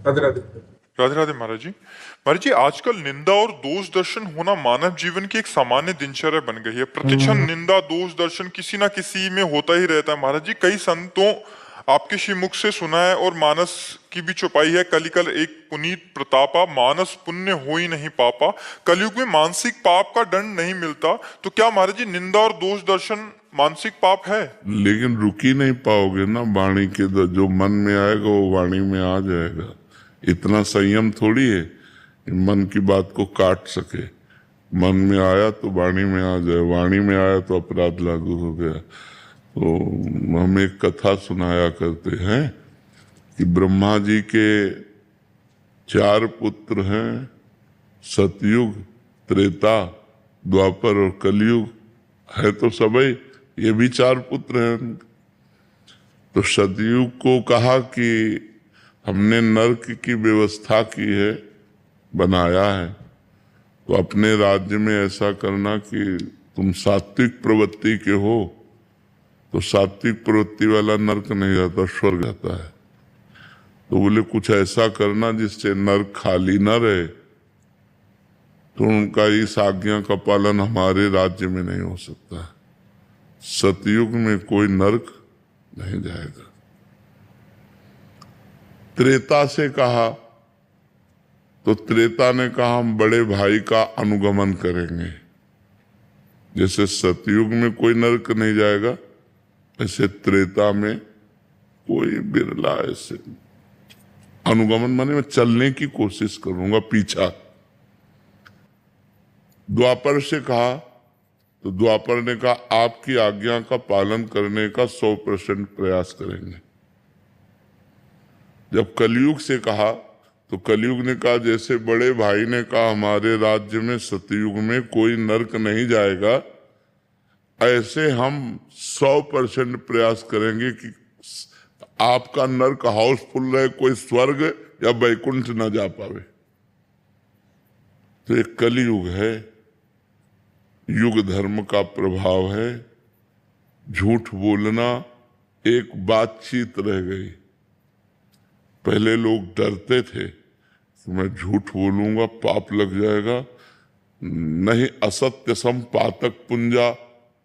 राधे राधे। राधे राधे महाराज जी। महाराज जी, आजकल निंदा और दोष दर्शन होना मानव जीवन की एक सामान्य दिनचर्या बन गई है। प्रतिक्षण निंदा दोष दर्शन किसी ना किसी में होता ही रहता है। महाराज जी, कई संतों आपके श्री मुख से सुना है और मानस की भी चौपाई है। कलिकल एक पुनीत प्रतापा, मानस पुण्य हो ही नहीं पापा। कलयुग में मानसिक पाप का दंड नहीं मिलता, तो क्या महाराज जी निंदा और दोष दर्शन मानसिक पाप है? लेकिन रुक ही नहीं पाओगे ना वाणी के, जो मन में आएगा वो वाणी में आ जाएगा। इतना संयम थोड़ी है कि मन की बात को काट सके। मन में आया तो वाणी में आ जाए, वाणी में आया तो अपराध लागू हो गया। तो हम एक कथा सुनाया करते हैं कि ब्रह्मा जी के 4 पुत्र हैं, सतयुग, त्रेता, द्वापर और कलयुग है। तो सबई ये भी 4 पुत्र हैं। तो सतयुग को कहा कि हमने नरक की व्यवस्था की है, बनाया है, तो अपने राज्य में ऐसा करना कि तुम सात्विक प्रवृत्ति के हो, तो सात्विक प्रवृत्ति वाला नरक नहीं जाता, स्वर्ग जाता है। तो बोले कुछ ऐसा करना जिससे नरक खाली न रहे। तो उनका इस आज्ञा का पालन हमारे राज्य में नहीं हो सकता। सतयुग में कोई नरक नहीं जाएगा। त्रेता से कहा तो त्रेता ने कहा हम बड़े भाई का अनुगमन करेंगे। जैसे सतयुग में कोई नरक नहीं जाएगा, ऐसे त्रेता में कोई बिरला ऐसे अनुगमन, माने मैं चलने की कोशिश करूंगा पीछा। द्वापर से कहा तो द्वापर ने कहा आपकी आज्ञा का पालन करने का 100% प्रयास करेंगे। जब कलयुग से कहा तो कलयुग ने कहा जैसे बड़े भाई ने कहा हमारे राज्य में सतयुग में कोई नरक नहीं जाएगा, ऐसे हम 100% प्रयास करेंगे कि आपका नरक हाउसफुल रहे, कोई स्वर्ग या वैकुंठ न जा पावे। तो एक कलयुग है, युग धर्म का प्रभाव है। झूठ बोलना एक बातचीत रह गई। पहले लोग डरते थे कि मैं झूठ बोलूंगा पाप लग जाएगा। नहीं, असत्य सम पातक पुंजा,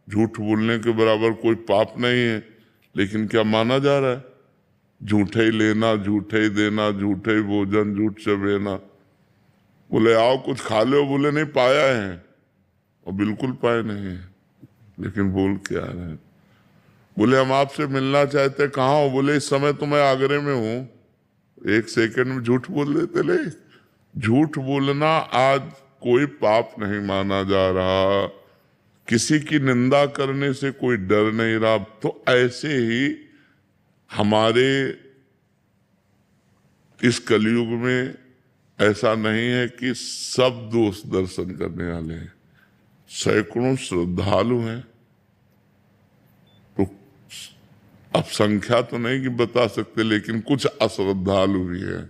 झूठ बोलने के बराबर कोई पाप नहीं है। लेकिन क्या माना जा रहा है? झूठे ही लेना, झूठे ही देना, झूठे ही भोजन, झूठ से बेना। बोले आओ कुछ खा लो, बोले नहीं पाया है, और बिल्कुल पाए नहीं है, लेकिन बोल के आ रहे हैं। बोले हम आपसे मिलना चाहते, कहाँ हो? बोले इस समय तो मैं आगरे में हूं। 1 सेकंड में झूठ बोल देते। ले, झूठ बोलना आज कोई पाप नहीं माना जा रहा, किसी की निंदा करने से कोई डर नहीं रहा। तो ऐसे ही हमारे इस कलयुग में ऐसा नहीं है कि सब दोस्त दर्शन करने वाले हैं। सैकड़ों श्रद्धालु हैं। तो अब संख्या तो नहीं कि बता सकते, लेकिन कुछ अश्रद्धालु भी हैं।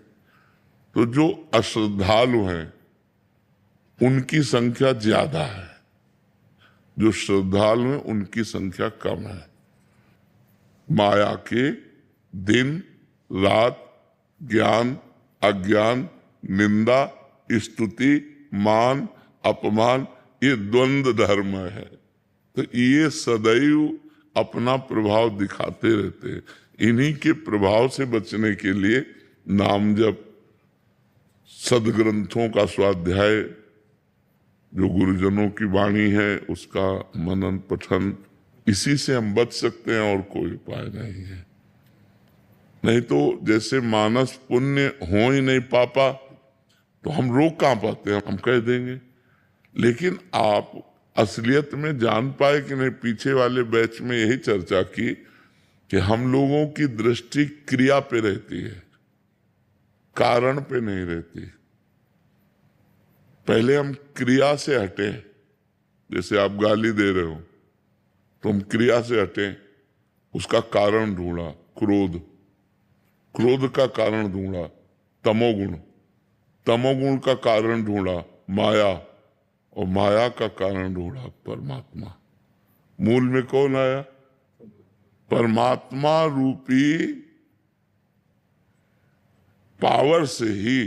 तो जो अश्रद्धालु हैं उनकी संख्या ज्यादा है, जो श्रद्धालु हैं उनकी संख्या कम है। माया के दिन रात ज्ञान अज्ञान, निंदा स्तुति, मान अपमान, ये द्वंद्व धर्म है। तो ये सदैव अपना प्रभाव दिखाते रहते हैं। इन्हीं के प्रभाव से बचने के लिए नाम जप, सदग्रंथों का स्वाध्याय, जो गुरुजनों की वाणी है उसका मनन पठन, इसी से हम बच सकते हैं और कोई उपाय नहीं है। नहीं तो जैसे मानस पुण्य हो ही नहीं पापा, तो हम रोक कहां पाते हैं? हम कह देंगे। लेकिन आप असलियत में जान पाए कि नहीं? पीछे वाले बैच में यही चर्चा की कि हम लोगों की दृष्टि क्रिया पे रहती है, कारण पे नहीं रहती। पहले हम क्रिया से हटे। जैसे आप गाली दे रहे हो तो हम क्रिया से हटे, उसका कारण ढूंढा, क्रोध, क्रोध का कारण ढूंढा तमोगुण, तमोगुण का कारण ढूंढा माया, और माया का कारण ढूंढा परमात्मा। मूल में कौन आया? परमात्मा रूपी पावर से ही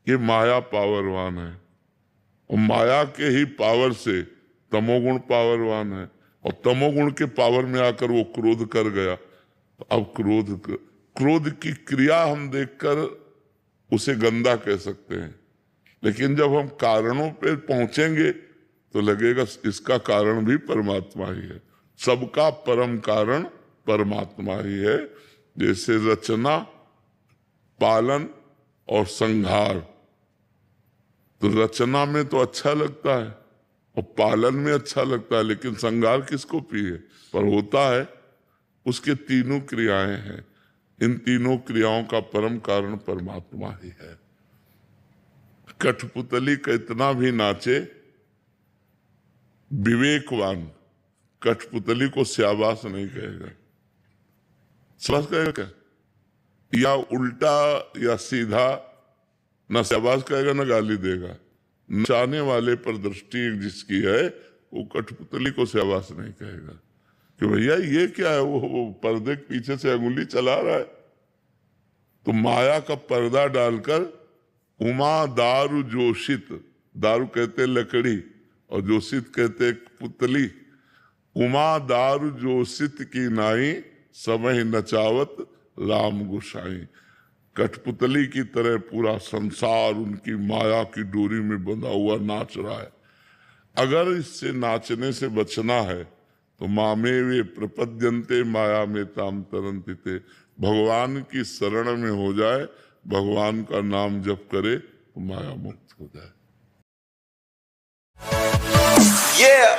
ये माया पावरवान है, और माया के ही पावर से तमोगुण पावरवान है, और तमोगुण के पावर में आकर वो क्रोध कर गया। तो अब क्रोध की क्रिया हम देखकर उसे गंदा कह सकते हैं, लेकिन जब हम कारणों पे पहुंचेंगे तो लगेगा इसका कारण भी परमात्मा ही है। सबका परम कारण परमात्मा ही है। जैसे रचना, पालन और संहार, तो रचना में तो अच्छा लगता है और पालन में अच्छा लगता है, लेकिन संहार किसको प्रिय पर होता है? उसके तीनों क्रियाएं हैं। इन तीनों क्रियाओं का परम कारण परमात्मा ही है। कठपुतली कितना भी नाचे, विवेकवान कठपुतली को शाबाश नहीं कहेगा। शाबाश कहेगा क्या? या उल्टा या सीधा, ना शाबाश कहेगा ना गाली देगा। नचाने वाले पर दृष्टि जिसकी है वो कठपुतली को शाबाश नहीं कहेगा कि भैया ये क्या है, वो पर्दे के पीछे से अंगुली चला रहा है। तो माया का पर्दा डालकर उमा दारू जोशित, दारू कहते लकड़ी और जोशित कहते पुतली, उमा दारू जोशित की नाई समय नचावत राम गोसाई। कठपुतली की तरह पूरा संसार उनकी माया की डोरी में बंधा हुआ नाच रहा है। अगर इससे नाचने से बचना है तो मामे वे प्रपद्यंते माया में ताम तरंतिते, भगवान की शरण में हो जाए, भगवान का नाम जप करे तो माया मुक्त हो जाए। Yeah.